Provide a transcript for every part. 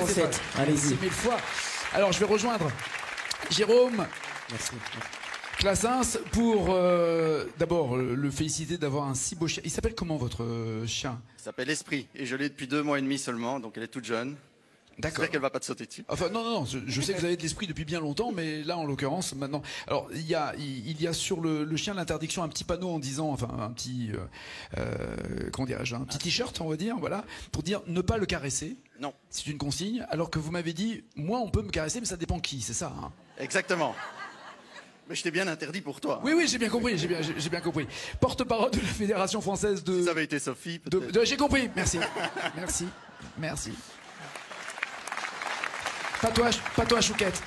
7. Allez-y. 6000 fois. Alors, je vais rejoindre Jérôme. Merci. Classens pour d'abord le féliciter d'avoir un si beau chien. Il s'appelle comment votre chien? Il s'appelle Esprit et je l'ai depuis 2 mois et demi seulement, donc elle est toute jeune. D'accord. J'espère qu'elle va pas te sauter dessus. Enfin non, je sais que vous avez de l'esprit depuis bien longtemps, mais là en l'occurrence maintenant. Alors il y a sur le chien l'interdiction un petit panneau en disant, enfin un petit comment dirais-je, un petit t-shirt on va dire, voilà, pour dire ne pas le caresser. Non. C'est une consigne. Alors que vous m'avez dit, moi on peut me caresser, mais ça dépend qui, c'est ça. Hein. Exactement. Mais je t'ai bien interdit pour toi. Oui, j'ai bien compris, j'ai bien compris. Porte-parole de la Fédération française de. Si ça avait été Sophie, peut-être. J'ai compris, merci. Merci. Pas toi, Chouquette.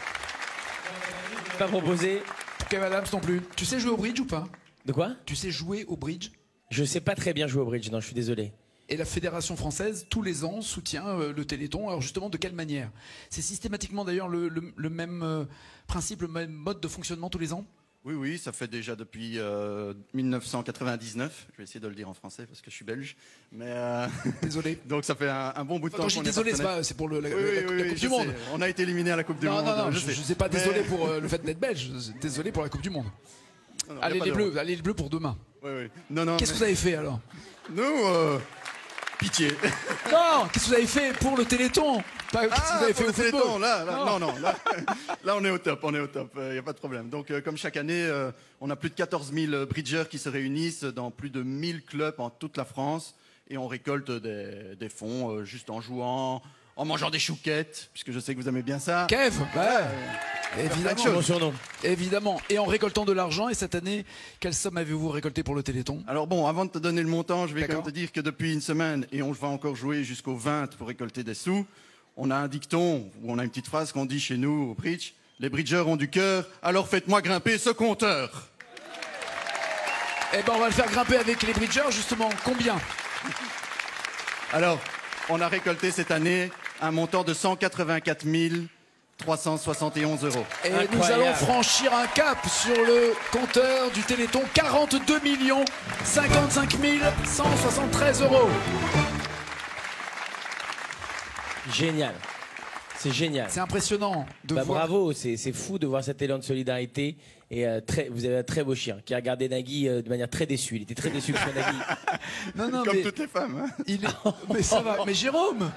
Pas proposé. Kev Adams non plus. Tu sais jouer au bridge ou pas? De quoi? Tu sais jouer au bridge? Je sais pas très bien jouer au bridge, non, je suis désolé. Et la Fédération française, tous les ans, soutient le Téléthon. Alors justement, de quelle manière? C'est systématiquement d'ailleurs le même principe, le même mode de fonctionnement tous les ans? Oui, ça fait déjà depuis 1999. Je vais essayer de le dire en français parce que je suis belge. Mais désolé. Donc ça fait un bon bout de temps. Quand je suis désolé, c'est pour la Coupe du Monde. On a été éliminé à la Coupe du Monde. Non, je ne suis pas désolé pour le fait d'être belge. Je suis désolé pour la Coupe du Monde. Non, allez les bleus pour demain. Oui. Non. Qu'est-ce que vous avez fait alors? Nous, pitié. Non, qu'est-ce que vous avez fait pour le Téléthon? Qu'est-ce que vous avez fait au football? Téléthon, là, on est au top, il n'y a pas de problème. Donc, comme chaque année, on a plus de 14 000 bridgers qui se réunissent dans plus de 1000 clubs en toute la France et on récolte des fonds juste en jouant, en mangeant des chouquettes, puisque je sais que vous aimez bien ça. Kev, évidemment. Évidemment. Et en récoltant de l'argent, et cette année, quelle somme avez-vous récolté pour le Téléthon? Alors bon, avant de te donner le montant, je vais quand même te dire que depuis une semaine, et on va encore jouer jusqu'au 20 pour récolter des sous, on a un dicton, ou on a une petite phrase qu'on dit chez nous au bridge, les bridgers ont du cœur, alors faites-moi grimper ce compteur. Eh ben on va le faire grimper avec les bridgers, justement. Combien? Alors, on a récolté cette année un montant de 184 371 €. Et nous allons franchir un cap sur le compteur du Téléthon, 42 55 173 €. Génial. C'est génial. C'est impressionnant de voir. Bravo, c'est fou de voir cet élan de solidarité. Et vous avez un très beau chien qui a regardé Nagui de manière très déçue. Il était très déçu que ce soit Nagui. Non, comme toutes les femmes. Hein. Mais ça va. Mais Jérôme,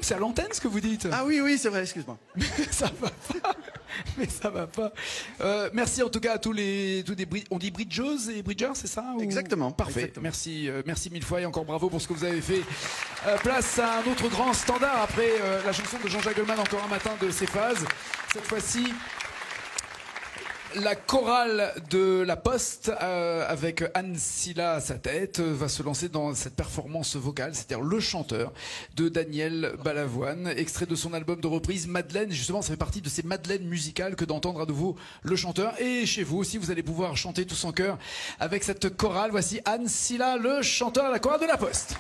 c'est à l'antenne ce que vous dites. Ah oui, c'est vrai, excuse-moi. Mais ça va pas. Merci en tout cas à tous les on dit bridgeuses et bridgers, c'est ça ou... Exactement. Parfait. Exactement. Merci mille fois et encore bravo pour ce que vous avez fait. Place à un autre grand standard après la chanson de Jean-Jacques Goldman, Encore un matin de Céphase. Cette fois-ci, la chorale de La Poste, avec Anne Silla à sa tête, va se lancer dans cette performance vocale, c'est-à-dire Le Chanteur de Daniel Balavoine, extrait de son album de reprise Madeleine. Justement, ça fait partie de ces madeleines musicales que d'entendre à nouveau Le Chanteur. Et chez vous aussi, vous allez pouvoir chanter tous en chœur avec cette chorale. Voici Anne Silla, Le Chanteur, à la chorale de La Poste.